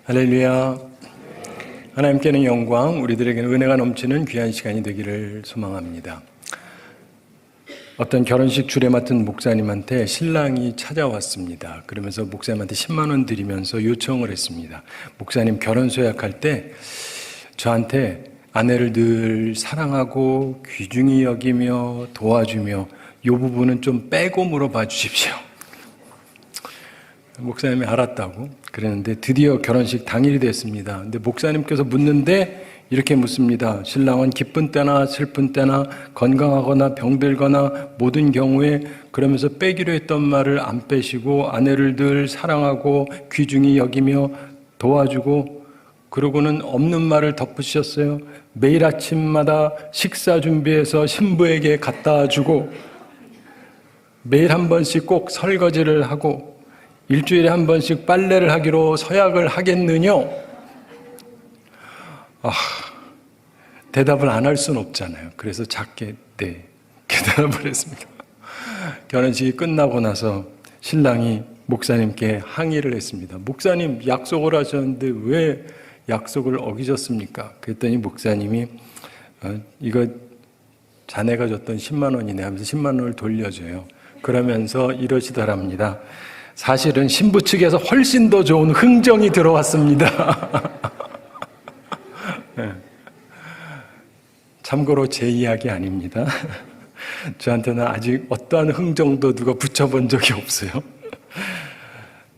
할렐루야. 하나님께는 영광, 우리들에게는 은혜가 넘치는 귀한 시간이 되기를 소망합니다. 어떤 결혼식 주례 맡은 목사님한테 신랑이 찾아왔습니다. 그러면서 목사님한테 10만 원 드리면서 요청을 했습니다. 목사님, 결혼 소약할 때 저한테 아내를 늘 사랑하고 귀중히 여기며 도와주며 이 부분은 좀 빼고 물어봐 주십시오. 목사님이 알았다고 그랬는데 드디어 결혼식 당일이 됐습니다. 근데 목사님께서 묻는데 이렇게 묻습니다. 신랑은 기쁜 때나 슬픈 때나 건강하거나 병들거나 모든 경우에 그러면서 빼기로 했던 말을 안 빼시고 아내를 늘 사랑하고 귀중히 여기며 도와주고, 그러고는 없는 말을 덧붙이셨어요. 매일 아침마다 식사 준비해서 신부에게 갖다 주고, 매일 한 번씩 꼭 설거지를 하고, 일주일에 한 번씩 빨래를 하기로 서약을 하겠느냐? 대답을 안 할 수는 없잖아요. 그래서 작게 네, 대답을 했습니다. 결혼식이 끝나고 나서 신랑이 목사님께 항의를 했습니다. 목사님, 약속을 하셨는데 왜 약속을 어기셨습니까? 그랬더니 목사님이 이거 자네가 줬던 10만 원이네 하면서 10만 원을 돌려줘요. 그러면서 이러시더랍니다. 사실은 신부 측에서 훨씬 더 좋은 흥정이 들어왔습니다. 네. 참고로 제 이야기 아닙니다. 저한테는 아직 어떠한 흥정도 누가 붙여본 적이 없어요.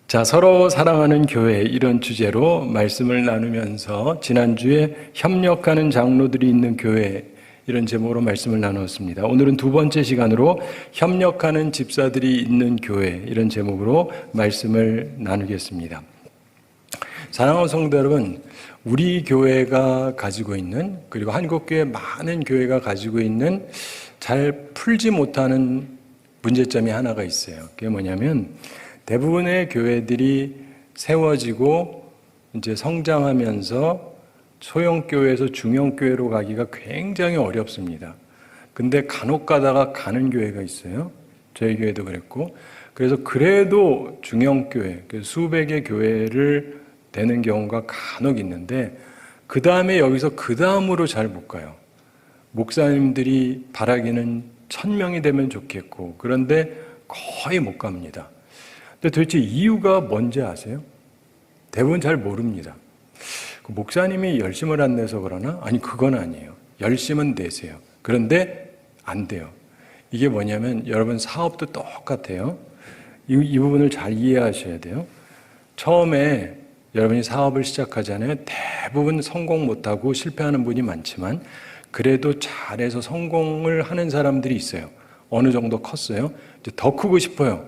자, 서로 사랑하는 교회, 이런 주제로 말씀을 나누면서 지난주에 협력하는 장로들이 있는 교회, 이런 제목으로 말씀을 나누었습니다. 오늘은 두 번째 시간으로 협력하는 집사들이 있는 교회, 이런 제목으로 말씀을 나누겠습니다. 사랑하는 성도 여러분, 우리 교회가 가지고 있는, 그리고 한국교회 많은 교회가 가지고 있는 잘 풀지 못하는 문제점이 하나가 있어요. 그게 뭐냐면 대부분의 교회들이 세워지고 이제 성장하면서 소형교회에서 중형교회로 가기가 굉장히 어렵습니다. 근데 간혹 가다가 가는 교회가 있어요. 저희 교회도 그랬고. 그래서 그래도 중형교회, 수백의 교회를 되는 경우가 간혹 있는데, 그 다음에 여기서 그 다음으로 잘 못 가요. 목사님들이 바라기는 1000명이 되면 좋겠고, 그런데 거의 못 갑니다. 근데 도대체 이유가 뭔지 아세요? 대부분 잘 모릅니다. 목사님이 열심을 안 내서 그러나? 아니, 그건 아니에요. 열심은 내세요. 그런데 안 돼요. 이게 뭐냐면 여러분, 사업도 똑같아요. 이 부분을 잘 이해하셔야 돼요. 처음에 여러분이 사업을 시작하잖아요. 대부분 성공 못하고 실패하는 분이 많지만 그래도 잘해서 성공을 하는 사람들이 있어요. 어느 정도 컸어요. 이제 더 크고 싶어요.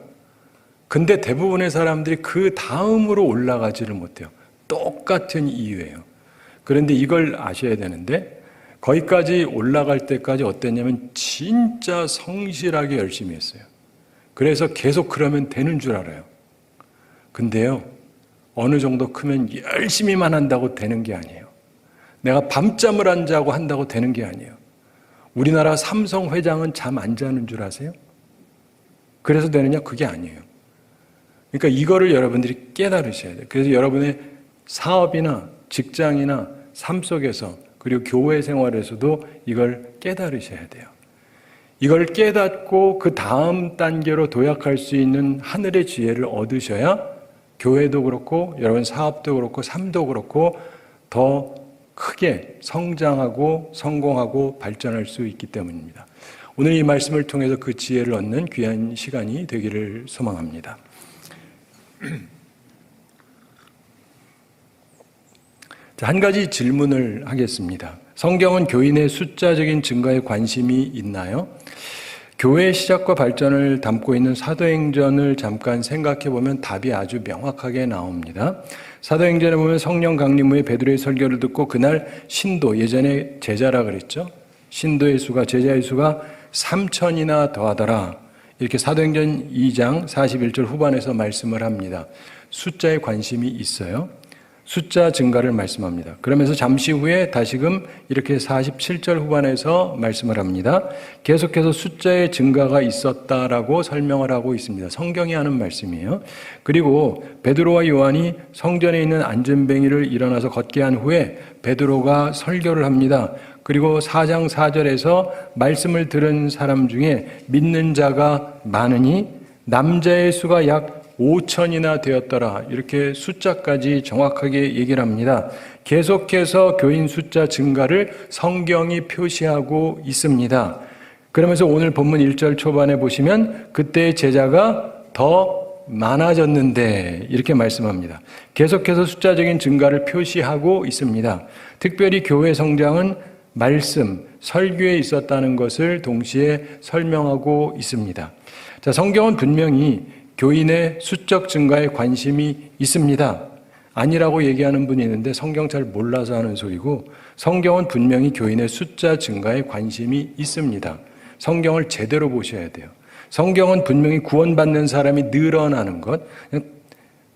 근데 대부분의 사람들이 그 다음으로 올라가지를 못해요. 똑같은 이유예요. 그런데 이걸 아셔야 되는데, 거기까지 올라갈 때까지 어땠냐면 진짜 성실하게 열심히 했어요. 그래서 계속 그러면 되는 줄 알아요. 근데요, 어느 정도 크면 열심히만 한다고 되는 게 아니에요. 내가 밤잠을 안 자고 한다고 되는 게 아니에요. 우리나라 삼성 회장은 잠 안 자는 줄 아세요? 그래서 되느냐? 그게 아니에요. 그러니까 이거를 여러분들이 깨달으셔야 돼요. 그래서 여러분의 사업이나 직장이나 삶 속에서, 그리고 교회 생활에서도 이걸 깨달으셔야 돼요. 이걸 깨닫고 그 다음 단계로 도약할 수 있는 하늘의 지혜를 얻으셔야 교회도 그렇고 여러분 사업도 그렇고 삶도 그렇고 더 크게 성장하고 성공하고 발전할 수 있기 때문입니다. 오늘 이 말씀을 통해서 그 지혜를 얻는 귀한 시간이 되기를 소망합니다. 자, 한 가지 질문을 하겠습니다. 성경은 교인의 숫자적인 증가에 관심이 있나요? 교회의 시작과 발전을 담고 있는 사도행전을 잠깐 생각해 보면 답이 아주 명확하게 나옵니다. 사도행전에 보면 성령 강림 후에 베드로의 설교를 듣고 그날 신도, 예전에 제자라 그랬죠. 신도의 수가, 제자의 수가 3000이나 더하더라. 이렇게 사도행전 2장 41절 후반에서 말씀을 합니다. 숫자에 관심이 있어요. 숫자 증가를 말씀합니다. 그러면서 잠시 후에 다시금 이렇게 47절 후반에서 말씀을 합니다. 계속해서 숫자의 증가가 있었다라고 설명을 하고 있습니다. 성경이 하는 말씀이에요. 그리고 베드로와 요한이 성전에 있는 안전뱅이를 일어나서 걷게 한 후에 베드로가 설교를 합니다. 그리고 4장 4절에서 말씀을 들은 사람 중에 믿는 자가 많으니 남자의 수가 약 5천이나 되었더라. 이렇게 숫자까지 정확하게 얘기를 합니다. 계속해서 교인 숫자 증가를 성경이 표시하고 있습니다. 그러면서 오늘 본문 1절 초반에 보시면 그때의 제자가 더 많아졌는데 이렇게 말씀합니다. 계속해서 숫자적인 증가를 표시하고 있습니다. 특별히 교회 성장은 말씀, 설교에 있었다는 것을 동시에 설명하고 있습니다. 자, 성경은 분명히 교인의 수적 증가에 관심이 있습니다. 아니라고 얘기하는 분이 있는데 성경 잘 몰라서 하는 소리고, 성경은 분명히 교인의 숫자 증가에 관심이 있습니다. 성경을 제대로 보셔야 돼요. 성경은 분명히 구원받는 사람이 늘어나는 것,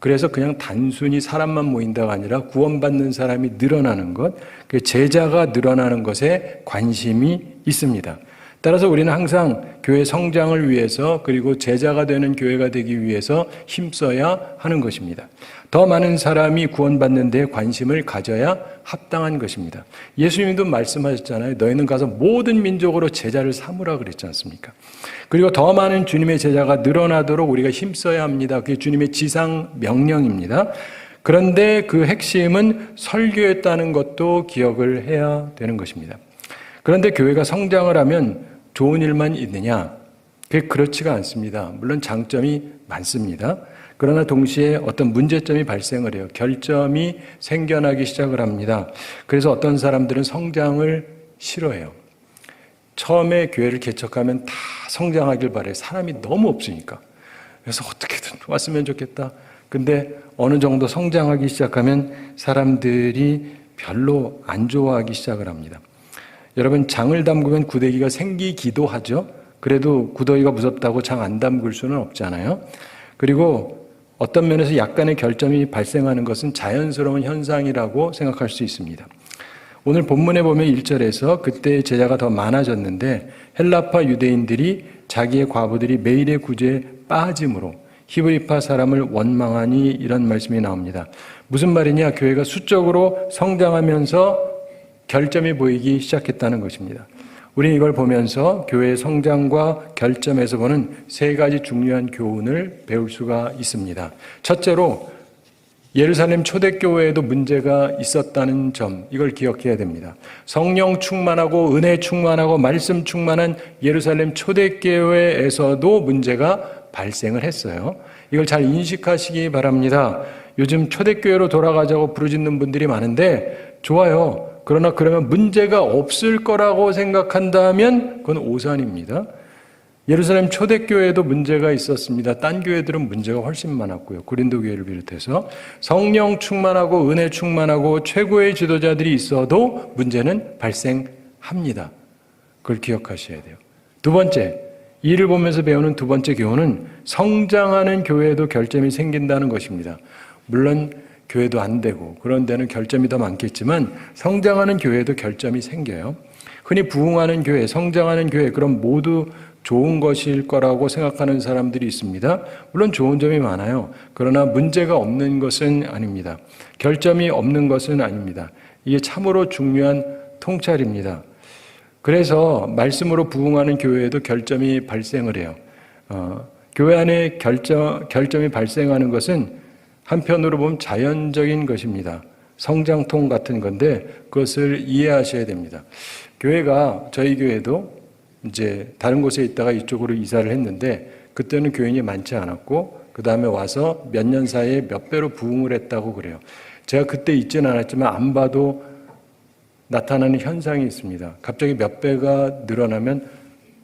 그래서 그냥 단순히 사람만 모인다가 아니라 구원받는 사람이 늘어나는 것, 그 제자가 늘어나는 것에 관심이 있습니다. 따라서 우리는 항상 교회 성장을 위해서, 그리고 제자가 되는 교회가 되기 위해서 힘써야 하는 것입니다. 더 많은 사람이 구원받는 데 관심을 가져야 합당한 것입니다. 예수님도 말씀하셨잖아요. 너희는 가서 모든 민족으로 제자를 삼으라 그랬지 않습니까? 그리고 더 많은 주님의 제자가 늘어나도록 우리가 힘써야 합니다. 그게 주님의 지상 명령입니다. 그런데 그 핵심은 설교였다는 것도 기억을 해야 되는 것입니다. 그런데 교회가 성장을 하면 좋은 일만 있느냐? 그게 그렇지가 않습니다. 물론 장점이 많습니다. 그러나 동시에 어떤 문제점이 발생을 해요. 결점이 생겨나기 시작을 합니다. 그래서 어떤 사람들은 성장을 싫어해요. 처음에 교회를 개척하면 다 성장하길 바래요. 사람이 너무 없으니까. 그래서 어떻게든 왔으면 좋겠다. 근데 어느 정도 성장하기 시작하면 사람들이 별로 안 좋아하기 시작을 합니다. 여러분, 장을 담그면 구더기가 생기기도 하죠. 그래도 구더기가 무섭다고 장 안 담글 수는 없잖아요. 그리고 어떤 면에서 약간의 결점이 발생하는 것은 자연스러운 현상이라고 생각할 수 있습니다. 오늘 본문에 보면 1절에서 그때 제자가 더 많아졌는데 헬라파 유대인들이 자기의 과부들이 매일의 구제에 빠짐으로 히브리파 사람을 원망하니, 이런 말씀이 나옵니다. 무슨 말이냐? 교회가 수적으로 성장하면서 결점이 보이기 시작했다는 것입니다. 우리는 이걸 보면서 교회의 성장과 결점에서 보는 세 가지 중요한 교훈을 배울 수가 있습니다. 첫째로 예루살렘 초대교회에도 문제가 있었다는 점, 이걸 기억해야 됩니다. 성령 충만하고 은혜 충만하고 말씀 충만한 예루살렘 초대교회에서도 문제가 발생을 했어요. 이걸 잘 인식하시기 바랍니다. 요즘 초대교회로 돌아가자고 부르짖는 분들이 많은데 좋아요. 그러나 그러면 문제가 없을 거라고 생각한다면 그건 오산입니다. 예루살렘 초대교회에도 문제가 있었습니다. 딴 교회들은 문제가 훨씬 많았고요. 고린도 교회를 비롯해서 성령 충만하고 은혜 충만하고 최고의 지도자들이 있어도 문제는 발생합니다. 그걸 기억하셔야 돼요. 두 번째, 이를 보면서 배우는 두 번째 교훈은 성장하는 교회에도 결점이 생긴다는 것입니다. 물론 교회도 안 되고 그런 데는 결점이 더 많겠지만 성장하는 교회에도 결점이 생겨요. 흔히 부흥하는 교회, 성장하는 교회, 그럼 모두 좋은 것일 거라고 생각하는 사람들이 있습니다. 물론 좋은 점이 많아요. 그러나 문제가 없는 것은 아닙니다. 결점이 없는 것은 아닙니다. 이게 참으로 중요한 통찰입니다. 그래서 말씀으로 부흥하는 교회에도 결점이 발생을 해요. 교회 안에 결점이 발생하는 것은 한편으로 보면 자연적인 것입니다. 성장통 같은 건데 그것을 이해하셔야 됩니다. 교회가, 저희 교회도 이제 다른 곳에 있다가 이쪽으로 이사를 했는데 그때는 교인이 많지 않았고 그 다음에 와서 몇 년 사이에 몇 배로 부흥을 했다고 그래요. 제가 그때 있지는 않았지만 안 봐도 나타나는 현상이 있습니다. 갑자기 몇 배가 늘어나면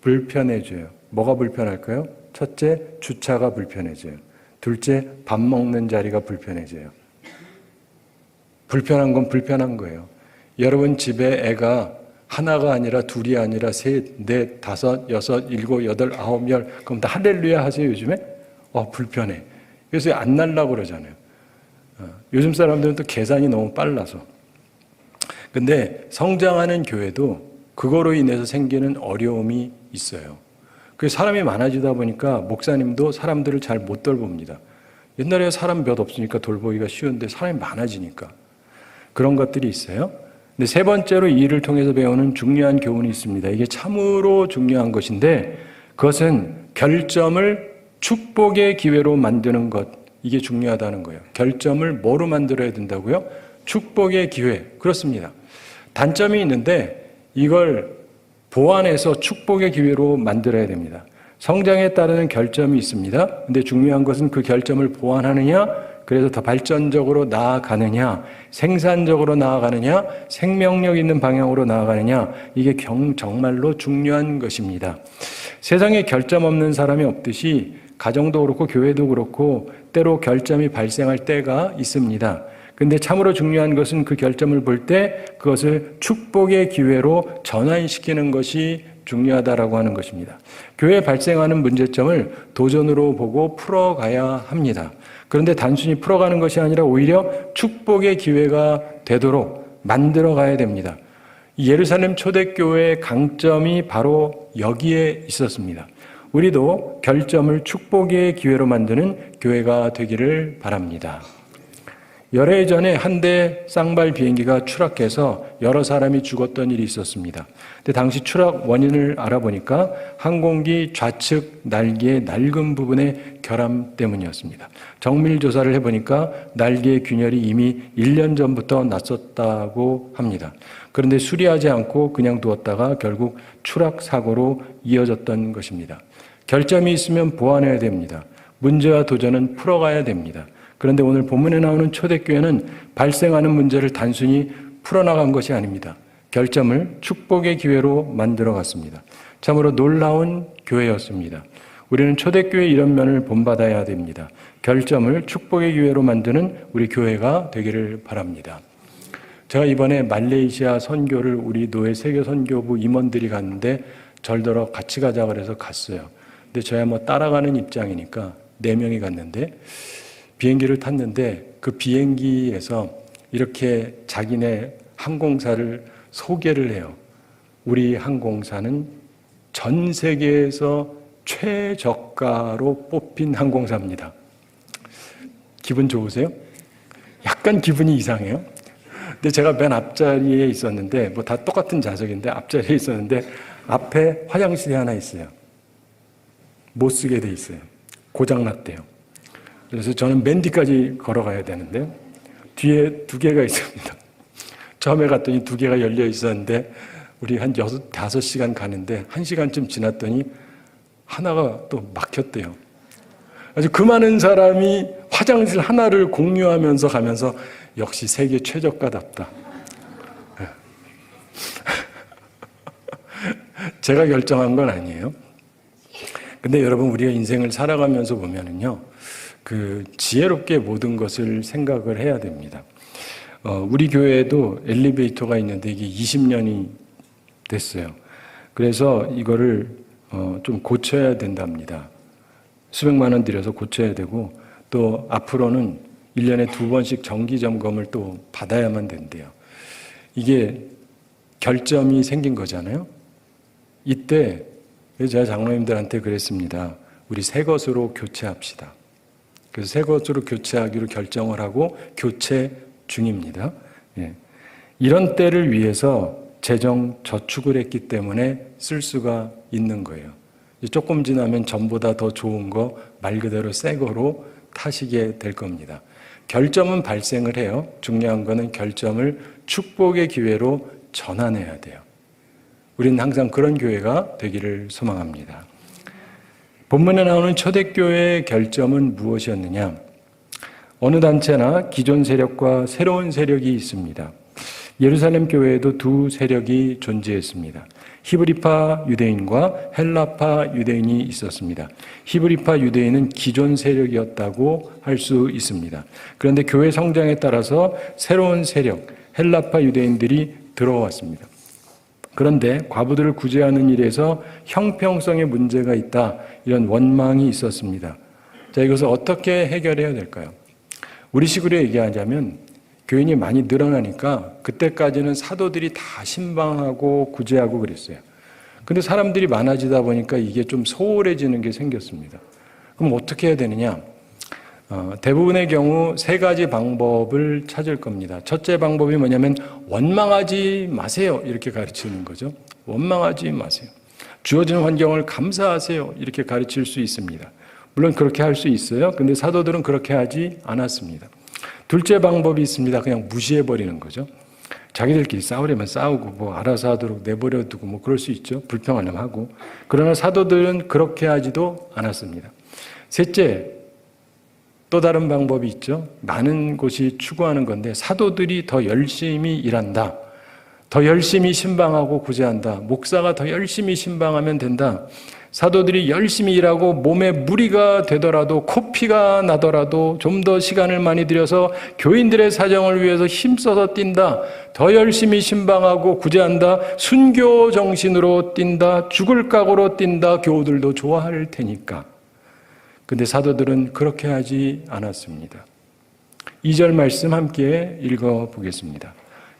불편해져요. 뭐가 불편할까요? 첫째, 주차가 불편해져요. 둘째, 밥 먹는 자리가 불편해져요. 불편한 건 불편한 거예요. 여러분 집에 애가 하나가 아니라 둘이 아니라 셋, 넷, 다섯, 여섯, 일곱, 여덟, 아홉, 열, 그럼 다 할렐루야 하세요 요즘에? 불편해. 그래서 안 날라고 그러잖아요. 요즘 사람들은 또 계산이 너무 빨라서. 근데 성장하는 교회도 그거로 인해서 생기는 어려움이 있어요. 그 사람이 많아지다 보니까 목사님도 사람들을 잘 못 돌봅니다. 옛날에 사람 몇 없으니까 돌보기가 쉬운데 사람이 많아지니까 그런 것들이 있어요. 근데 세 번째로 이 일을 통해서 배우는 중요한 교훈이 있습니다. 이게 참으로 중요한 것인데 그것은 결점을 축복의 기회로 만드는 것, 이게 중요하다는 거예요. 결점을 뭐로 만들어야 된다고요? 축복의 기회. 그렇습니다. 단점이 있는데 이걸 보완해서 축복의 기회로 만들어야 됩니다. 성장에 따르는 결점이 있습니다. 근데 중요한 것은 그 결점을 보완하느냐, 그래서 더 발전적으로 나아가느냐, 생산적으로 나아가느냐, 생명력 있는 방향으로 나아가느냐, 이게 정말로 중요한 것입니다. 세상에 결점 없는 사람이 없듯이 가정도 그렇고 교회도 그렇고 때로 결점이 발생할 때가 있습니다. 근데 참으로 중요한 것은 그 결점을 볼 때 그것을 축복의 기회로 전환시키는 것이 중요하다라고 하는 것입니다. 교회에 발생하는 문제점을 도전으로 보고 풀어가야 합니다. 그런데 단순히 풀어가는 것이 아니라 오히려 축복의 기회가 되도록 만들어가야 됩니다. 예루살렘 초대교회의 강점이 바로 여기에 있었습니다. 우리도 결점을 축복의 기회로 만드는 교회가 되기를 바랍니다. 열해 전에 한 대 쌍발 비행기가 추락해서 여러 사람이 죽었던 일이 있었습니다. 근데 당시 추락 원인을 알아보니까 항공기 좌측 날개의 낡은 부분의 결함 때문이었습니다. 정밀 조사를 해보니까 날개의 균열이 이미 1년 전부터 났었다고 합니다. 그런데 수리하지 않고 그냥 두었다가 결국 추락 사고로 이어졌던 것입니다. 결점이 있으면 보완해야 됩니다. 문제와 도전은 풀어가야 됩니다. 그런데 오늘 본문에 나오는 초대교회는 발생하는 문제를 단순히 풀어나간 것이 아닙니다. 결점을 축복의 기회로 만들어갔습니다. 참으로 놀라운 교회였습니다. 우리는 초대교회의 이런 면을 본받아야 됩니다. 결점을 축복의 기회로 만드는 우리 교회가 되기를 바랍니다. 제가 이번에 말레이시아 선교를 우리 노예 세계 선교부 임원들이 갔는데 절더러 같이 가자 그래서 갔어요. 근데 저야 뭐 따라가는 입장이니까 4명이 갔는데 비행기를 탔는데 그 비행기에서 이렇게 자기네 항공사를 소개를 해요. 우리 항공사는 전 세계에서 최저가로 뽑힌 항공사입니다. 기분 좋으세요? 약간 기분이 이상해요. 근데 제가 맨 앞자리에 있었는데 뭐 다 똑같은 좌석인데 앞자리에 있었는데 앞에 화장실이 하나 있어요. 못 쓰게 돼 있어요. 고장났대요. 그래서 저는 맨 뒤까지 걸어가야 되는데 뒤에 2개가 있습니다. 처음에 갔더니 2개가 열려 있었는데 우리 한 5시간 가는데 1시간쯤 지났더니 하나가 또 막혔대요. 아주 그 많은 사람이 화장실 하나를 공유하면서 가면서 역시 세계 최저가답다. 제가 결정한 건 아니에요. 근데 여러분 우리가 인생을 살아가면서 보면은요. 그 지혜롭게 모든 것을 생각을 해야 됩니다. 우리 교회에도 엘리베이터가 있는데 이게 20년이 됐어요. 그래서 이거를 좀 고쳐야 된답니다. 수백만 원 들여서 고쳐야 되고 또 앞으로는 1년에 2번씩 정기 점검을 또 받아야만 된대요. 이게 결점이 생긴 거잖아요. 이때 제가 장로님들한테 그랬습니다. 우리 새 것으로 교체합시다. 그래서 새 것으로 교체하기로 결정을 하고 교체 중입니다. 예. 이런 때를 위해서 재정 저축을 했기 때문에 쓸 수가 있는 거예요. 조금 지나면 전보다 더 좋은 거 말 그대로 새 거로 타시게 될 겁니다. 결점은 발생을 해요. 중요한 거는 결점을 축복의 기회로 전환해야 돼요. 우리는 항상 그런 교회가 되기를 소망합니다. 본문에 나오는 초대교회의 결점은 무엇이었느냐? 어느 단체나 기존 세력과 새로운 세력이 있습니다. 예루살렘 교회에도 2 세력이 존재했습니다. 히브리파 유대인과 헬라파 유대인이 있었습니다. 히브리파 유대인은 기존 세력이었다고 할 수 있습니다. 그런데 교회 성장에 따라서 새로운 세력, 헬라파 유대인들이 들어왔습니다. 그런데 과부들을 구제하는 일에서 형평성에 문제가 있다, 이런 원망이 있었습니다. 자, 이것을 어떻게 해결해야 될까요? 우리식으로 얘기하자면 교인이 많이 늘어나니까 그때까지는 사도들이 다 신방하고 구제하고 그랬어요. 근데 사람들이 많아지다 보니까 이게 좀 소홀해지는 게 생겼습니다. 그럼 어떻게 해야 되느냐? 대부분의 경우 세 가지 방법을 찾을 겁니다. 첫째 방법이 뭐냐면 원망하지 마세요 이렇게 가르치는 거죠. 원망하지 마세요. 주어진 환경을 감사하세요 이렇게 가르칠 수 있습니다. 물론 그렇게 할 수 있어요. 근데 사도들은 그렇게 하지 않았습니다. 둘째 방법이 있습니다. 그냥 무시해버리는 거죠. 자기들끼리 싸우려면 싸우고 뭐 알아서 하도록 내버려두고 뭐 그럴 수 있죠. 불평하려면 하고. 그러나 사도들은 그렇게 하지도 않았습니다. 셋째, 또 다른 방법이 있죠. 많은 곳이 추구하는 건데 사도들이 더 열심히 일한다. 더 열심히 신방하고 구제한다. 목사가 더 열심히 신방하면 된다. 사도들이 열심히 일하고 몸에 무리가 되더라도 코피가 나더라도 좀 더 시간을 많이 들여서 교인들의 사정을 위해서 힘써서 뛴다. 더 열심히 신방하고 구제한다. 순교 정신으로 뛴다. 죽을 각오로 뛴다. 교우들도 좋아할 테니까. 근데 사도들은 그렇게 하지 않았습니다. 2절 말씀 함께 읽어보겠습니다.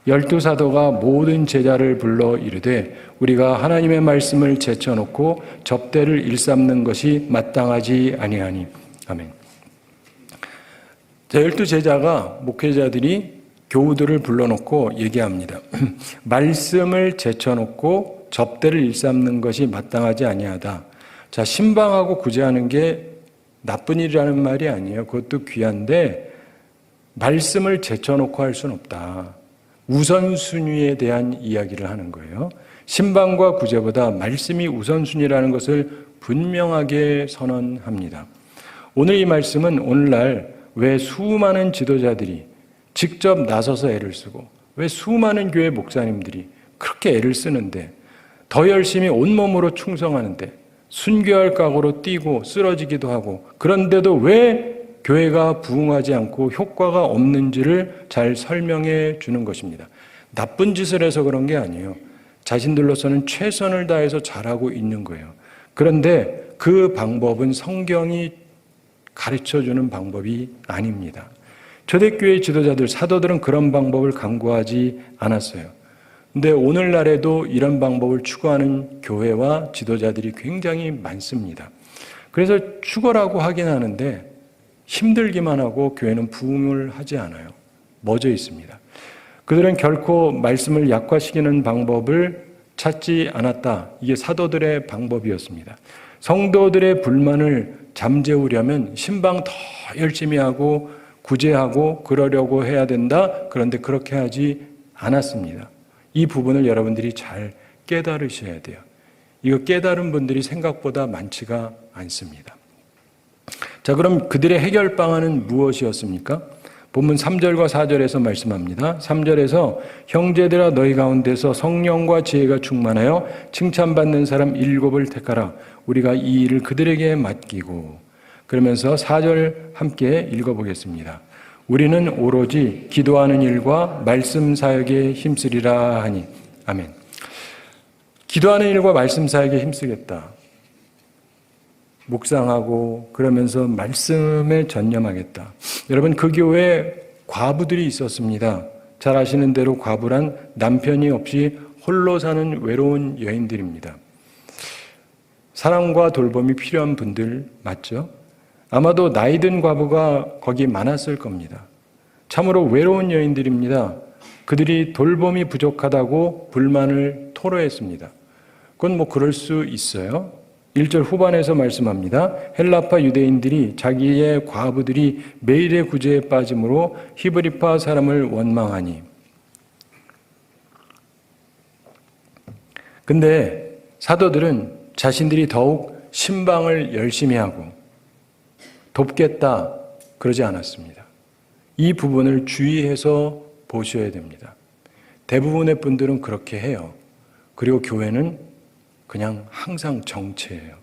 12사도가 모든 제자를 불러 이르되 우리가 하나님의 말씀을 제쳐놓고 접대를 일삼는 것이 마땅하지 아니하니. 아멘. 자, 12제자가 목회자들이 교우들을 불러놓고 얘기합니다. 말씀을 제쳐놓고 접대를 일삼는 것이 마땅하지 아니하다. 자, 신방하고 구제하는 게 나쁜 일이라는 말이 아니에요. 그것도 귀한데 말씀을 제쳐놓고 할 수는 없다. 우선순위에 대한 이야기를 하는 거예요. 신방과 구제보다 말씀이 우선순위라는 것을 분명하게 선언합니다. 오늘 이 말씀은 오늘날 왜 수많은 지도자들이 직접 나서서 애를 쓰고 왜 수많은 교회 목사님들이 그렇게 애를 쓰는데 더 열심히 온몸으로 충성하는데 순교할 각오로 뛰고 쓰러지기도 하고 그런데도 왜 교회가 부흥하지 않고 효과가 없는지를 잘 설명해 주는 것입니다. 나쁜 짓을 해서 그런 게 아니에요. 자신들로서는 최선을 다해서 잘하고 있는 거예요. 그런데 그 방법은 성경이 가르쳐주는 방법이 아닙니다. 초대교회 지도자들, 사도들은 그런 방법을 강구하지 않았어요. 근데 오늘날에도 이런 방법을 추구하는 교회와 지도자들이 굉장히 많습니다. 그래서 추구라고 하긴 하는데 힘들기만 하고 교회는 부흥을 하지 않아요. 멎어 있습니다. 그들은 결코 말씀을 약화시키는 방법을 찾지 않았다. 이게 사도들의 방법이었습니다. 성도들의 불만을 잠재우려면 신방 더 열심히 하고 구제하고 그러려고 해야 된다. 그런데 그렇게 하지 않았습니다. 이 부분을 여러분들이 잘 깨달으셔야 돼요. 이거 깨달은 분들이 생각보다 많지가 않습니다. 자, 그럼 그들의 해결 방안은 무엇이었습니까? 본문 3절과 4절에서 말씀합니다. 3절에서 형제들아 너희 가운데서 성령과 지혜가 충만하여 칭찬받는 사람 7을 택하라. 우리가 이 일을 그들에게 맡기고. 그러면서 4절 함께 읽어보겠습니다. 우리는 오로지 기도하는 일과 말씀 사역에 힘쓰리라 하니. 아멘. 기도하는 일과 말씀 사역에 힘쓰겠다. 묵상하고 그러면서 말씀에 전념하겠다. 여러분, 그 교회에 과부들이 있었습니다. 잘 아시는 대로 과부란 남편이 없이 홀로 사는 외로운 여인들입니다. 사랑과 돌봄이 필요한 분들 맞죠? 아마도 나이 든 과부가 거기 많았을 겁니다. 참으로 외로운 여인들입니다. 그들이 돌봄이 부족하다고 불만을 토로했습니다. 그건 뭐 그럴 수 있어요. 1절 후반에서 말씀합니다. 헬라파 유대인들이 자기의 과부들이 매일의 구제에 빠짐으로 히브리파 사람을 원망하니. 근데 사도들은 자신들이 더욱 신방을 열심히 하고 돕겠다 그러지 않았습니다. 이 부분을 주의해서 보셔야 됩니다. 대부분의 분들은 그렇게 해요. 그리고 교회는 그냥 항상 정체예요.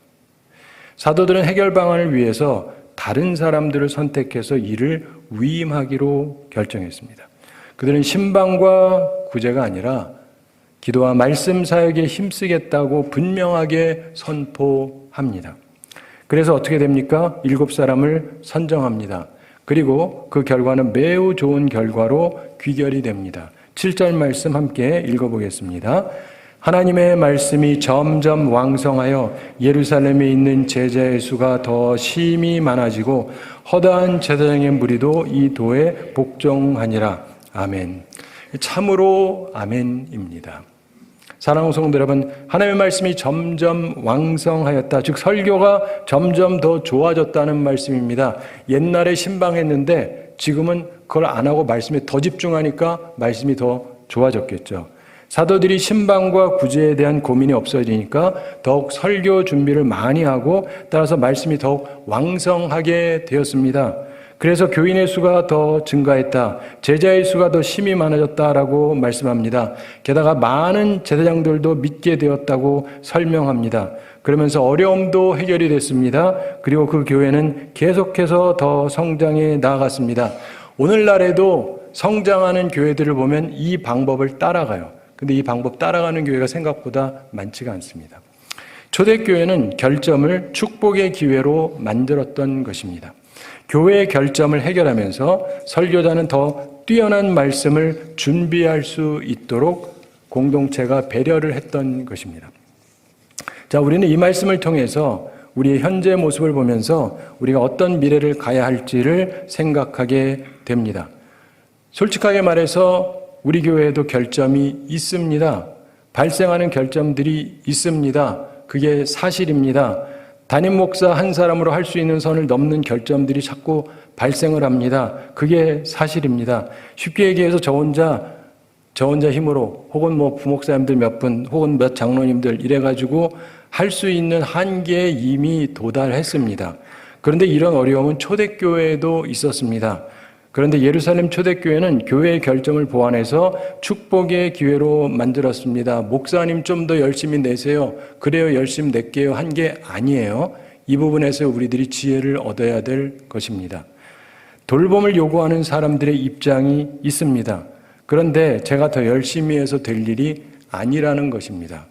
사도들은 해결 방안을 위해서 다른 사람들을 선택해서 일을 위임하기로 결정했습니다. 그들은 신방과 구제가 아니라 기도와 말씀 사역에 힘쓰겠다고 분명하게 선포합니다. 그래서 어떻게 됩니까? 7사람을 선정합니다. 그리고 그 결과는 매우 좋은 결과로 귀결이 됩니다. 7절 말씀 함께 읽어보겠습니다. 하나님의 말씀이 점점 왕성하여 예루살렘에 있는 제자의 수가 더 심히 많아지고 허다한 제사장의 무리도 이 도에 복종하니라. 아멘. 참으로 아멘입니다. 사랑하는 성도 여러분, 하나님의 말씀이 점점 왕성하였다. 즉 설교가 점점 더 좋아졌다는 말씀입니다. 옛날에 신방했는데 지금은 그걸 안 하고 말씀에 더 집중하니까 말씀이 더 좋아졌겠죠. 사도들이 신방과 구제에 대한 고민이 없어지니까 더욱 설교 준비를 많이 하고 따라서 말씀이 더욱 왕성하게 되었습니다. 그래서 교인의 수가 더 증가했다. 제자의 수가 더 심히 많아졌다라고 말씀합니다. 게다가 많은 제사장들도 믿게 되었다고 설명합니다. 그러면서 어려움도 해결이 됐습니다. 그리고 그 교회는 계속해서 더 성장해 나아갔습니다. 오늘날에도 성장하는 교회들을 보면 이 방법을 따라가요. 근데 이 방법 따라가는 교회가 생각보다 많지가 않습니다. 초대교회는 결점을 축복의 기회로 만들었던 것입니다. 교회의 결점을 해결하면서 설교자는 더 뛰어난 말씀을 준비할 수 있도록 공동체가 배려를 했던 것입니다. 자, 우리는 이 말씀을 통해서 우리의 현재 모습을 보면서 우리가 어떤 미래를 가야 할지를 생각하게 됩니다. 솔직하게 말해서 우리 교회에도 결점이 있습니다. 발생하는 결점들이 있습니다. 그게 사실입니다. 담임 목사 한 사람으로 할 수 있는 선을 넘는 결점들이 자꾸 발생을 합니다. 그게 사실입니다. 쉽게 얘기해서 저 혼자 힘으로 혹은 부목사님들 몇 분 혹은 몇 장로님들 이래가지고 할 수 있는 한계에 이미 도달했습니다. 그런데 이런 어려움은 초대교회에도 있었습니다. 그런데 예루살렘 초대교회는 교회의 결점을 보완해서 축복의 기회로 만들었습니다. 목사님 좀 더 열심히 내세요. 그래요, 열심히 낼게요. 한 게 아니에요. 이 부분에서 우리들이 지혜를 얻어야 될 것입니다. 돌봄을 요구하는 사람들의 입장이 있습니다. 그런데 제가 더 열심히 해서 될 일이 아니라는 것입니다.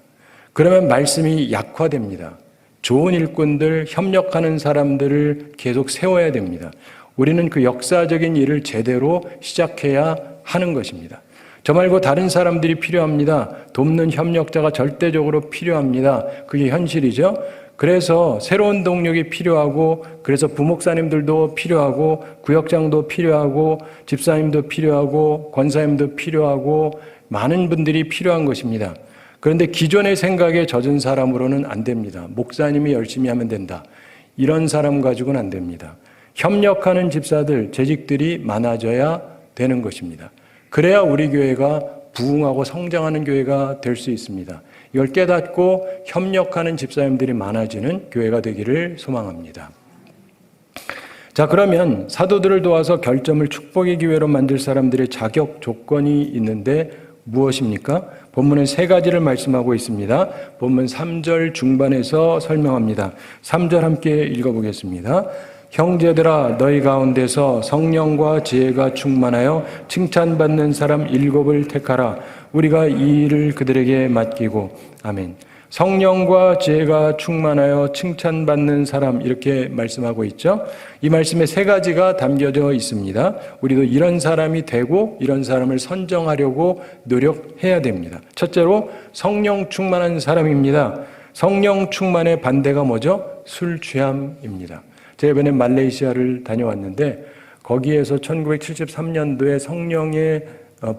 그러면 말씀이 약화됩니다. 좋은 일꾼들, 협력하는 사람들을 계속 세워야 됩니다. 우리는 그 역사적인 일을 제대로 시작해야 하는 것입니다. 저 말고 다른 사람들이 필요합니다. 돕는 협력자가 절대적으로 필요합니다. 그게 현실이죠. 그래서 새로운 동력이 필요하고, 그래서 부목사님들도 필요하고, 구역장도 필요하고, 집사님도 필요하고, 권사님도 필요하고, 많은 분들이 필요한 것입니다. 그런데 기존의 생각에 젖은 사람으로는 안 됩니다. 목사님이 열심히 하면 된다. 이런 사람 가지고는 안 됩니다. 협력하는 집사들, 재직들이 많아져야 되는 것입니다. 그래야 우리 교회가 부흥하고 성장하는 교회가 될 수 있습니다. 이걸 깨닫고 협력하는 집사님들이 많아지는 교회가 되기를 소망합니다. 자, 그러면 사도들을 도와서 결점을 축복의 기회로 만들 사람들의 자격 조건이 있는데 무엇입니까? 본문은 세 가지를 말씀하고 있습니다. 본문 3절 중반에서 설명합니다. 3절 함께 읽어보겠습니다. 형제들아, 너희 가운데서 성령과 지혜가 충만하여 칭찬받는 사람 7을 택하라. 우리가 이 일을 그들에게 맡기고. 아멘. 성령과 지혜가 충만하여 칭찬받는 사람, 이렇게 말씀하고 있죠. 이 말씀에 세 가지가 담겨져 있습니다. 우리도 이런 사람이 되고 이런 사람을 선정하려고 노력해야 됩니다. 첫째로 성령 충만한 사람입니다. 성령 충만의 반대가 뭐죠? 술 취함입니다. 제가 이번에 말레이시아를 다녀왔는데 거기에서 1973년도에 성령의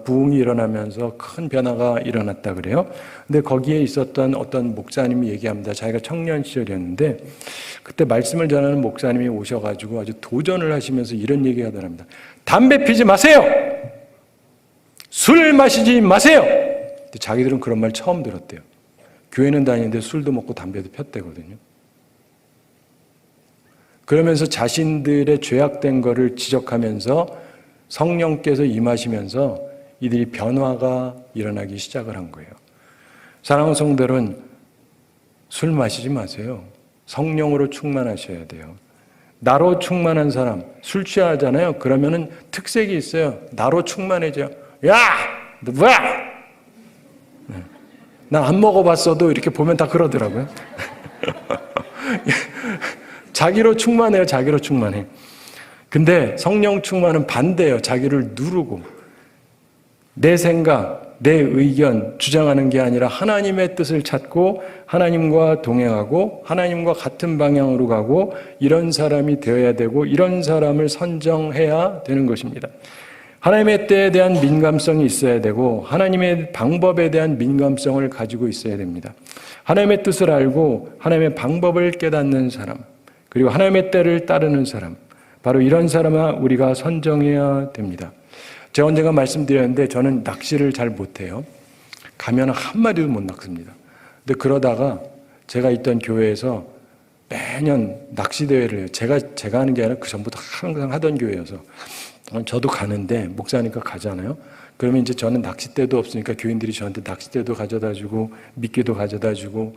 부흥이 일어나면서 큰 변화가 일어났다 그래요. 근데 거기에 있었던 어떤 목사님이 얘기합니다. 자기가 청년 시절이었는데 그때 말씀을 전하는 목사님이 오셔가지고 아주 도전을 하시면서 이런 얘기 하더랍니다. 담배 피지 마세요. 술 마시지 마세요. 근데 자기들은 그런 말 처음 들었대요. 교회는 다니는데 술도 먹고 담배도 폈대거든요. 그러면서 자신들의 죄악된 거를 지적하면서 성령께서 임하시면서 이들이 변화가 일어나기 시작을 한 거예요. 사랑하는 성도들은 술 마시지 마세요. 성령으로 충만하셔야 돼요. 나로 충만한 사람, 술 취하잖아요. 그러면은 특색이 있어요. 나로 충만해져. 야! 너 뭐야? 나 안 먹어봤어도 이렇게 보면 다 그러더라고요. 자기로 충만해요. 자기로 충만해. 근데 성령 충만은 반대예요. 자기를 누르고 내 생각, 내 의견 주장하는 게 아니라 하나님의 뜻을 찾고 하나님과 동행하고 하나님과 같은 방향으로 가고 이런 사람이 되어야 되고 이런 사람을 선정해야 되는 것입니다. 하나님의 때에 대한 민감성이 있어야 되고 하나님의 방법에 대한 민감성을 가지고 있어야 됩니다. 하나님의 뜻을 알고 하나님의 방법을 깨닫는 사람, 그리고 하나님의 때를 따르는 사람, 바로 이런 사람을 우리가 선정해야 됩니다. 제가 언젠가 말씀드렸는데 저는 낚시를 잘 못해요. 가면 한 마리도 못 낚습니다. 근데 그러다가 제가 있던 교회에서 매년 낚시 대회를 해요. 제가 하는 게 아니라 그 전부터 항상 하던 교회여서 저도 가는데 목사니까 가잖아요. 그러면 이제 저는 낚싯대도 없으니까 교인들이 저한테 낚싯대도 가져다 주고 미끼도 가져다 주고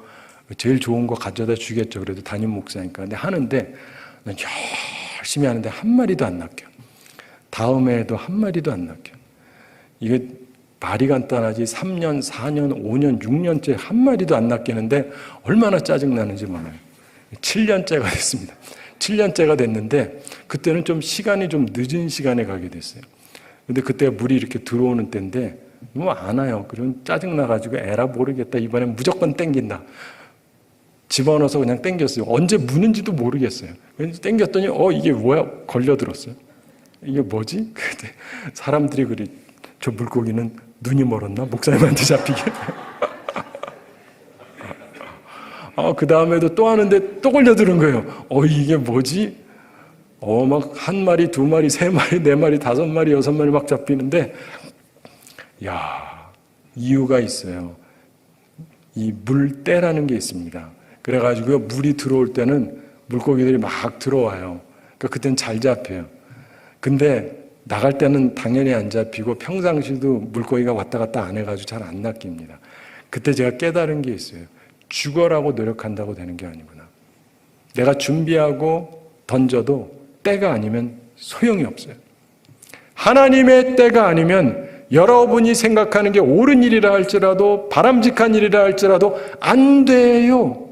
제일 좋은 거 가져다 주겠죠. 그래도 담임 목사니까. 근데 하는데 열심히 하는데 한 마리도 안 낚여. 다음에도 한 마리도 안 낚여. 이게 말이 간단하지 3년, 4년, 5년, 6년째 한 마리도 안 낚이는데 얼마나 짜증나는지 몰라요. 7년째가 됐습니다. 7년째가 됐는데 그때는 좀 시간이 좀 늦은 시간에 가게 됐어요. 근데 그때 물이 이렇게 들어오는 때인데 뭐 안 와요. 그럼 짜증나가지고 에라 모르겠다. 이번엔 무조건 땡긴다. 집어넣어서 그냥 땡겼어요. 언제 무는지도 모르겠어요. 땡겼더니 이게 뭐야? 걸려들었어요. 이게 뭐지? 그때 사람들이 그래, 저 물고기는 눈이 멀었나? 목사님한테 잡히게. 그 다음에도 또 하는데 또 걸려드는 거예요. 이게 뭐지? 막 한 마리, 두 마리, 세 마리, 네 마리, 다섯 마리, 여섯 마리 막 잡히는데, 이유가 있어요. 이 물때라는 게 있습니다. 그래가지고 물이 들어올 때는 물고기들이 막 들어와요. 그러니까 그때는 잘 잡혀요. 근데 나갈 때는 당연히 안 잡히고 평상시도 물고기가 왔다 갔다 안 해가지고 잘 안 낚입니다. 그때 제가 깨달은 게 있어요. 죽어라고 노력한다고 되는 게 아니구나. 내가 준비하고 던져도 때가 아니면 소용이 없어요. 하나님의 때가 아니면 여러분이 생각하는 게 옳은 일이라 할지라도 바람직한 일이라 할지라도 안 돼요.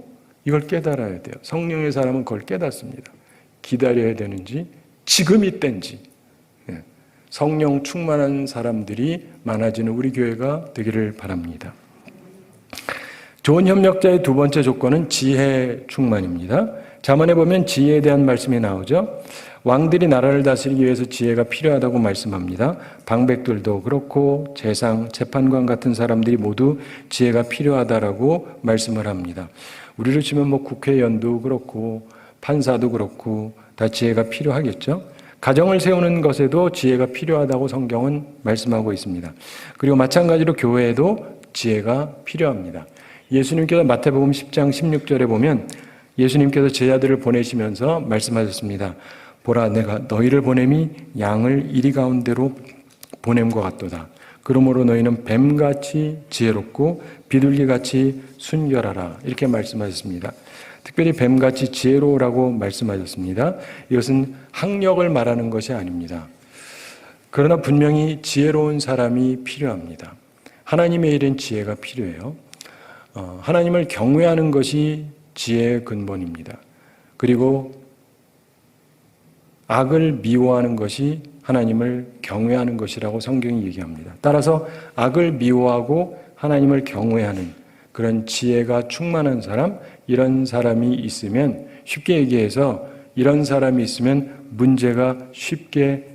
이걸 깨달아야 돼요. 성령의 사람은 그걸 깨닫습니다. 기다려야 되는지 지금이 때인지. 성령 충만한 사람들이 많아지는 우리 교회가 되기를 바랍니다. 좋은 협력자의 두 번째 조건은 지혜 충만입니다. 잠언에 보면 지혜에 대한 말씀이 나오죠. 왕들이 나라를 다스리기 위해서 지혜가 필요하다고 말씀합니다. 방백들도 그렇고 재상, 재판관 같은 사람들이 모두 지혜가 필요하다라고 말씀을 합니다. 우리로 치면 국회의원도 그렇고 판사도 그렇고 다 지혜가 필요하겠죠. 가정을 세우는 것에도 지혜가 필요하다고 성경은 말씀하고 있습니다. 그리고 마찬가지로 교회에도 지혜가 필요합니다. 예수님께서 마태복음 10장 16절에 보면 예수님께서 제자들을 보내시면서 말씀하셨습니다. 보라, 내가 너희를 보냄이 양을 이리 가운데로 보냄과 같도다. 그러므로 너희는 뱀같이 지혜롭고 비둘기같이 순결하라. 이렇게 말씀하셨습니다. 특별히 뱀같이 지혜로우라고 말씀하셨습니다. 이것은 학력을 말하는 것이 아닙니다. 그러나 분명히 지혜로운 사람이 필요합니다. 하나님의 일은 지혜가 필요해요. 하나님을 경외하는 것이 지혜의 근본입니다. 그리고 악을 미워하는 것이 하나님을 경외하는 것이라고 성경이 얘기합니다. 따라서 악을 미워하고 하나님을 경외하는 그런 지혜가 충만한 사람, 이런 사람이 있으면, 쉽게 얘기해서 이런 사람이 있으면 문제가 쉽게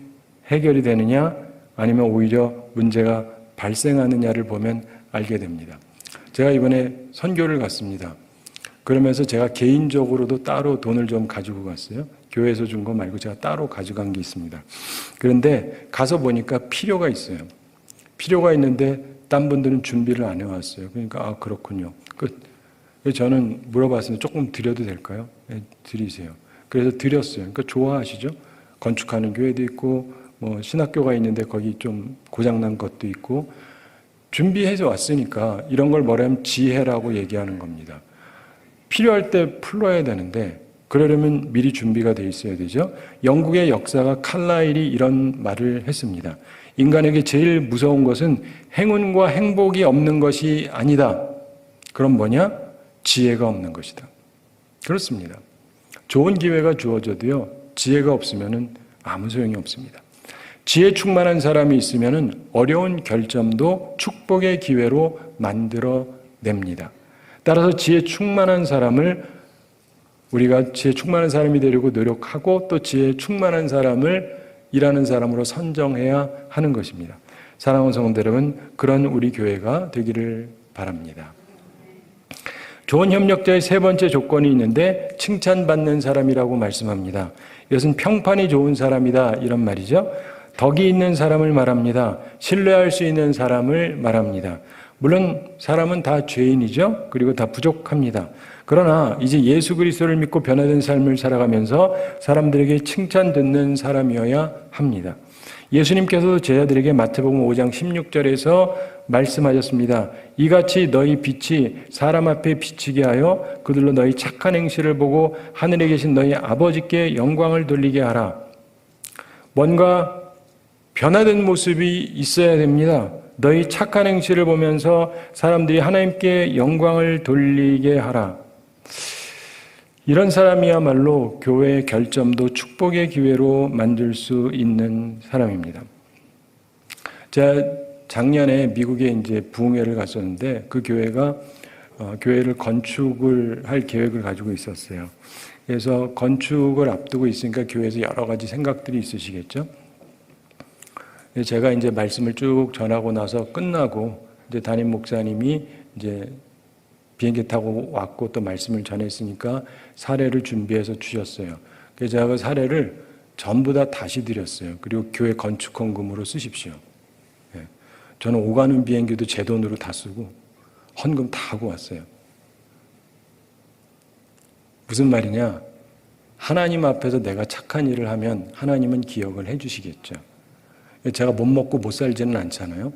해결이 되느냐 아니면 오히려 문제가 발생하느냐를 보면 알게 됩니다. 제가 이번에 선교를 갔습니다. 그러면서 제가 개인적으로도 따로 돈을 좀 가지고 갔어요. 교회에서 준 거 말고 제가 따로 가져간 게 있습니다. 그런데 가서 보니까 필요가 있어요. 필요가 있는데 딴 분들은 준비를 안 해왔어요. 그러니까 그렇군요. 저는 물어봤습니다. 조금 드려도 될까요? 네, 드리세요. 그래서 드렸어요. 그러니까 좋아하시죠? 건축하는 교회도 있고 신학교가 있는데 거기 좀 고장난 것도 있고 준비해서 왔으니까 이런 걸 뭐라면 지혜라고 얘기하는 겁니다. 필요할 때 풀어야 되는데 그러려면 미리 준비가 돼 있어야 되죠. 영국의 역사가 칼라일이 이런 말을 했습니다. 인간에게 제일 무서운 것은 행운과 행복이 없는 것이 아니다. 그럼 뭐냐? 지혜가 없는 것이다. 그렇습니다. 좋은 기회가 주어져도요, 지혜가 없으면 아무 소용이 없습니다. 지혜 충만한 사람이 있으면 어려운 결점도 축복의 기회로 만들어냅니다. 따라서 지혜 충만한 사람을 우리가 지혜 충만한 사람이 되려고 노력하고 또 지혜 충만한 사람을 일하는 사람으로 선정해야 하는 것입니다. 사랑하는 성도 여러분, 그런 우리 교회가 되기를 바랍니다. 좋은 협력자의 세 번째 조건이 있는데 칭찬받는 사람이라고 말씀합니다. 이것은 평판이 좋은 사람이다 이런 말이죠. 덕이 있는 사람을 말합니다. 신뢰할 수 있는 사람을 말합니다. 물론 사람은 다 죄인이죠. 그리고 다 부족합니다. 그러나 이제 예수 그리스도를 믿고 변화된 삶을 살아가면서 사람들에게 칭찬 듣는 사람이어야 합니다. 예수님께서도 제자들에게 마태복음 5장 16절에서 말씀하셨습니다. 이같이 너희 빛이 사람 앞에 비치게 하여 그들로 너희 착한 행실을 보고 하늘에 계신 너희 아버지께 영광을 돌리게 하라. 뭔가 변화된 모습이 있어야 됩니다. 너희 착한 행실을 보면서 사람들이 하나님께 영광을 돌리게 하라. 이런 사람이야말로 교회의 결점도 축복의 기회로 만들 수 있는 사람입니다. 제가 작년에 미국에 이제 부흥회를 갔었는데 그 교회가 교회를 건축을 할 계획을 가지고 있었어요. 그래서 건축을 앞두고 있으니까 교회에서 여러 가지 생각들이 있으시겠죠. 제가 이제 말씀을 쭉 전하고 나서 끝나고 이제 담임 목사님이 이제 비행기 타고 왔고 또 말씀을 전했으니까 사례를 준비해서 주셨어요. 그래서 제가 그 사례를 전부 다 다시 드렸어요. 그리고 교회 건축 헌금으로 쓰십시오. 저는 오가는 비행기도 제 돈으로 다 쓰고 헌금 다 하고 왔어요. 무슨 말이냐? 하나님 앞에서 내가 착한 일을 하면 하나님은 기억을 해주시겠죠. 제가 못 먹고 못 살지는 않잖아요.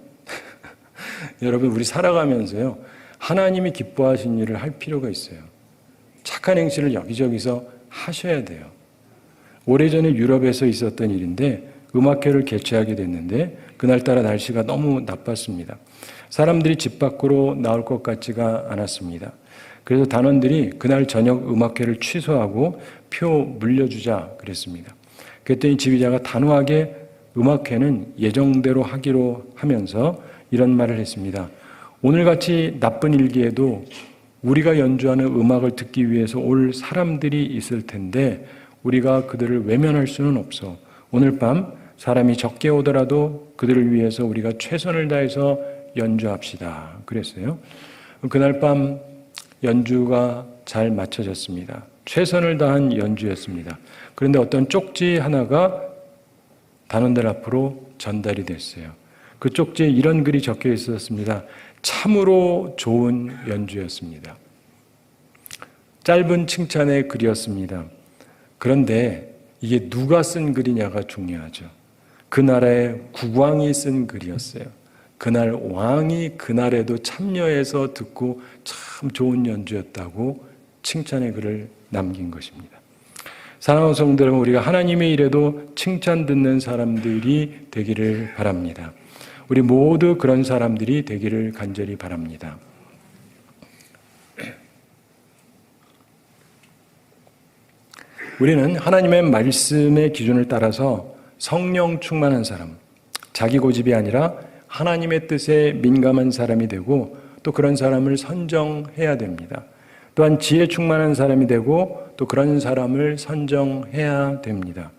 여러분, 우리 살아가면서요, 하나님이 기뻐하신 일을 할 필요가 있어요. 착한 행실을 여기저기서 하셔야 돼요. 오래전에 유럽에서 있었던 일인데 음악회를 개최하게 됐는데 그날따라 날씨가 너무 나빴습니다. 사람들이 집 밖으로 나올 것 같지가 않았습니다. 그래서 단원들이 그날 저녁 음악회를 취소하고 표 물려주자 그랬습니다. 그랬더니 지휘자가 단호하게 음악회는 예정대로 하기로 하면서 이런 말을 했습니다. 오늘같이 나쁜 일기에도 우리가 연주하는 음악을 듣기 위해서 올 사람들이 있을 텐데 우리가 그들을 외면할 수는 없어. 오늘 밤 사람이 적게 오더라도 그들을 위해서 우리가 최선을 다해서 연주합시다. 그랬어요. 그날 밤 연주가 잘 맞춰졌습니다. 최선을 다한 연주였습니다. 그런데 어떤 쪽지 하나가 단원들 앞으로 전달이 됐어요. 그 쪽지에 이런 글이 적혀 있었습니다. 참으로 좋은 연주였습니다. 짧은 칭찬의 글이었습니다. 그런데 이게 누가 쓴 글이냐가 중요하죠. 그 나라의 국왕이 쓴 글이었어요. 그날 왕이 그날에도 참여해서 듣고 참 좋은 연주였다고 칭찬의 글을 남긴 것입니다. 사랑하는 성도 여러분, 우리가 하나님의 일에도 칭찬 듣는 사람들이 되기를 바랍니다. 우리 모두 그런 사람들이 되기를 간절히 바랍니다. 우리는 하나님의 말씀의 기준을 따라서 성령 충만한 사람, 자기 고집이 아니라 하나님의 뜻에 민감한 사람이 되고 또 그런 사람을 선정해야 됩니다. 또한 지혜 충만한 사람이 되고 또 그런 사람을 선정해야 됩니다.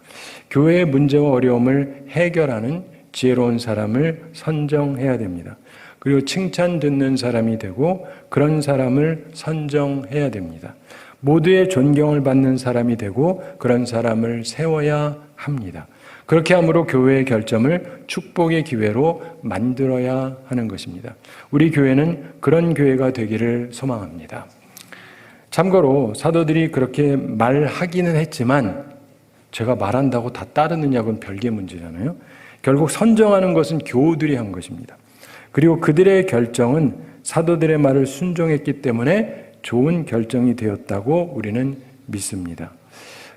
교회의 문제와 어려움을 해결하는 지혜로운 사람을 선정해야 됩니다. 그리고 칭찬 듣는 사람이 되고 그런 사람을 선정해야 됩니다. 모두의 존경을 받는 사람이 되고 그런 사람을 세워야 합니다. 그렇게 함으로 교회의 결점을 축복의 기회로 만들어야 하는 것입니다. 우리 교회는 그런 교회가 되기를 소망합니다. 참고로 사도들이 그렇게 말하기는 했지만 제가 말한다고 다 따르느냐고는 별개 문제잖아요. 결국 선정하는 것은 교우들이 한 것입니다. 그리고 그들의 결정은 사도들의 말을 순종했기 때문에 좋은 결정이 되었다고 우리는 믿습니다.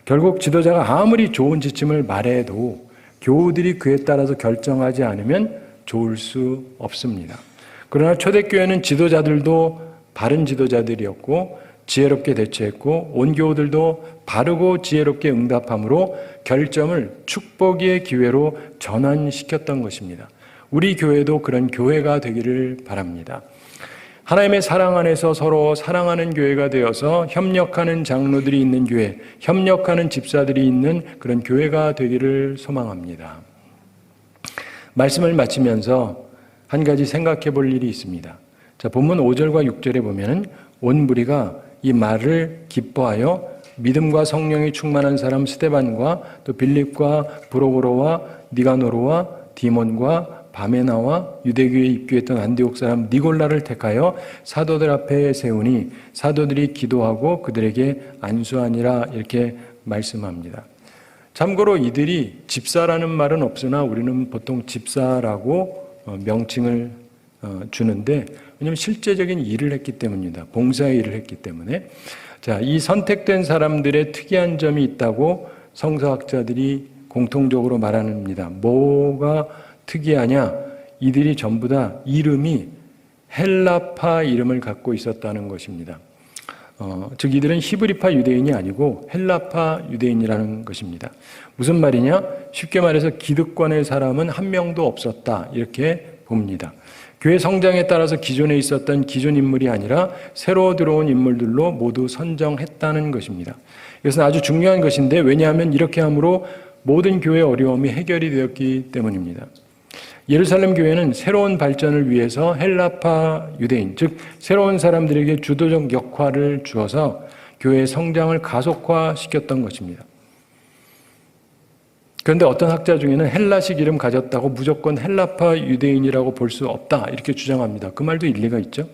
결국 지도자가 아무리 좋은 지침을 말해도 교우들이 그에 따라서 결정하지 않으면 좋을 수 없습니다. 그러나 초대교회는 지도자들도 바른 지도자들이었고 지혜롭게 대처했고 온 교우들도 바르고 지혜롭게 응답함으로 결점을 축복의 기회로 전환시켰던 것입니다. 우리 교회도 그런 교회가 되기를 바랍니다. 하나님의 사랑 안에서 서로 사랑하는 교회가 되어서 협력하는 장로들이 있는 교회, 협력하는 집사들이 있는 그런 교회가 되기를 소망합니다. 말씀을 마치면서 한 가지 생각해 볼 일이 있습니다. 자, 본문 5절과 6절에 보면은 온 무리가 이 말을 기뻐하여 믿음과 성령이 충만한 사람 스데반과 또 빌립과 브로고로와 니가노르와 디몬과 바메나와 유대교에 입교했던 안디옥 사람 니골라를 택하여 사도들 앞에 세우니 사도들이 기도하고 그들에게 안수하니라 이렇게 말씀합니다. 참고로 이들이 집사라는 말은 없으나 우리는 보통 집사라고 명칭을 주는데 왜냐하면 실제적인 일을 했기 때문입니다. 봉사의 일을 했기 때문에. 자, 이 선택된 사람들의 특이한 점이 있다고 성서학자들이 공통적으로 말합니다. 뭐가 특이하냐? 이들이 전부 다 이름이 헬라파 이름을 갖고 있었다는 것입니다. 즉 이들은 히브리파 유대인이 아니고 헬라파 유대인이라는 것입니다. 무슨 말이냐? 쉽게 말해서 기득권의 사람은 한 명도 없었다 이렇게 봅니다. 교회 성장에 따라서 기존에 있었던 기존 인물이 아니라 새로 들어온 인물들로 모두 선정했다는 것입니다. 이것은 아주 중요한 것인데 왜냐하면 이렇게 함으로 모든 교회의 어려움이 해결이 되었기 때문입니다. 예루살렘 교회는 새로운 발전을 위해서 헬라파 유대인, 즉 새로운 사람들에게 주도적 역할을 주어서 교회의 성장을 가속화시켰던 것입니다. 그런데 어떤 학자 중에는 헬라식 이름 가졌다고 무조건 헬라파 유대인이라고 볼 수 없다 이렇게 주장합니다. 그 말도 일리가 있죠.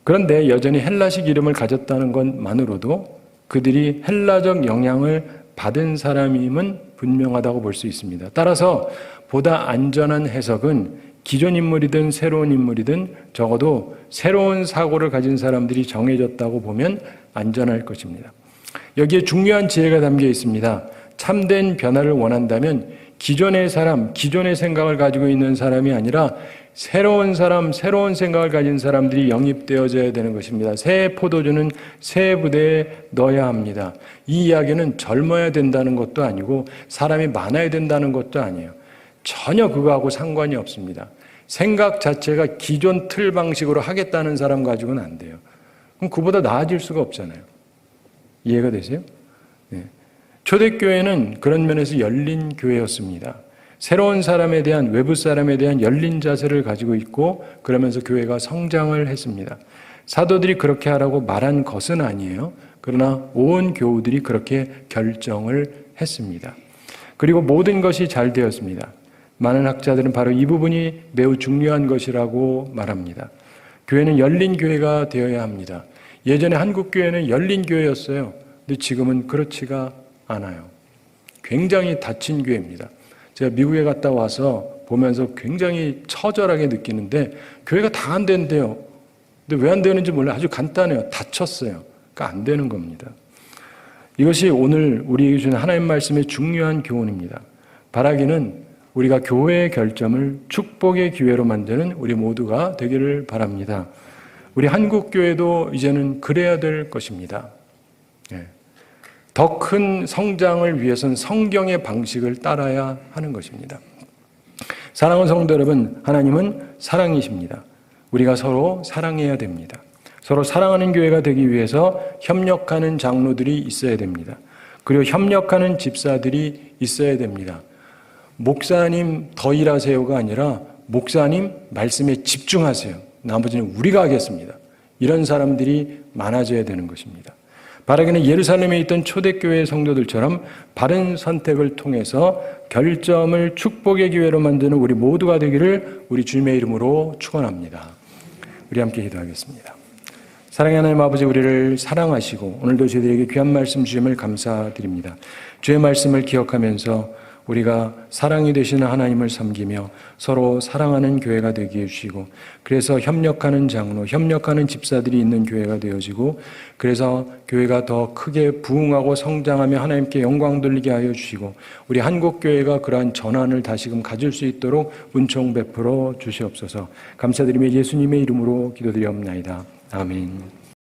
그런데 여전히 헬라식 이름을 가졌다는 것만으로도 그들이 헬라적 영향을 받은 사람임은 분명하다고 볼 수 있습니다. 따라서 보다 안전한 해석은 기존 인물이든 새로운 인물이든 적어도 새로운 사고를 가진 사람들이 정해졌다고 보면 안전할 것입니다. 여기에 중요한 지혜가 담겨 있습니다. 참된 변화를 원한다면 기존의 사람, 기존의 생각을 가지고 있는 사람이 아니라 새로운 사람, 새로운 생각을 가진 사람들이 영입되어져야 되는 것입니다. 새 포도주는 새 부대에 넣어야 합니다. 이 이야기는 젊어야 된다는 것도 아니고 사람이 많아야 된다는 것도 아니에요. 전혀 그거하고 상관이 없습니다. 생각 자체가 기존 틀 방식으로 하겠다는 사람 가지고는 안 돼요. 그럼 그보다 나아질 수가 없잖아요. 이해가 되세요? 네. 초대교회는 그런 면에서 열린 교회였습니다. 새로운 사람에 대한, 외부 사람에 대한 열린 자세를 가지고 있고 그러면서 교회가 성장을 했습니다. 사도들이 그렇게 하라고 말한 것은 아니에요. 그러나 온 교우들이 그렇게 결정을 했습니다. 그리고 모든 것이 잘 되었습니다. 많은 학자들은 바로 이 부분이 매우 중요한 것이라고 말합니다. 교회는 열린 교회가 되어야 합니다. 예전에 한국 교회는 열린 교회였어요. 근데 지금은 그렇지가 않아요. 굉장히 닫힌 교회입니다. 제가 미국에 갔다 와서 보면서 굉장히 처절하게 느끼는데 교회가 다 안 된대요. 근데 왜 안 되는지 몰라요. 아주 간단해요. 닫혔어요. 그러니까 안 되는 겁니다. 이것이 오늘 우리에게 주는 하나님 말씀의 중요한 교훈입니다. 바라기는 우리가 교회의 결점을 축복의 기회로 만드는 우리 모두가 되기를 바랍니다. 우리 한국교회도 이제는 그래야 될 것입니다. 더 큰 성장을 위해서는 성경의 방식을 따라야 하는 것입니다. 사랑하는 성도 여러분, 하나님은 사랑이십니다. 우리가 서로 사랑해야 됩니다. 서로 사랑하는 교회가 되기 위해서 협력하는 장로들이 있어야 됩니다. 그리고 협력하는 집사들이 있어야 됩니다. 목사님 더 일하세요가 아니라 목사님 말씀에 집중하세요. 나머지는 우리가 하겠습니다. 이런 사람들이 많아져야 되는 것입니다. 바라기는 예루살렘에 있던 초대교회 성도들처럼 바른 선택을 통해서 결점을 축복의 기회로 만드는 우리 모두가 되기를 우리 주님의 이름으로 축원합니다. 우리 함께 기도하겠습니다. 사랑의 하나님 아버지, 우리를 사랑하시고 오늘도 저희들에게 귀한 말씀 주심을 감사드립니다. 주의 말씀을 기억하면서 우리가 사랑이 되시는 하나님을 섬기며 서로 사랑하는 교회가 되게 해주시고 그래서 협력하는 장로, 협력하는 집사들이 있는 교회가 되어지고 그래서 교회가 더 크게 부흥하고 성장하며 하나님께 영광 돌리게 하여 주시고 우리 한국교회가 그러한 전환을 다시금 가질 수 있도록 은총 베풀어 주시옵소서. 감사드리며 예수님의 이름으로 기도드리옵나이다. 아멘.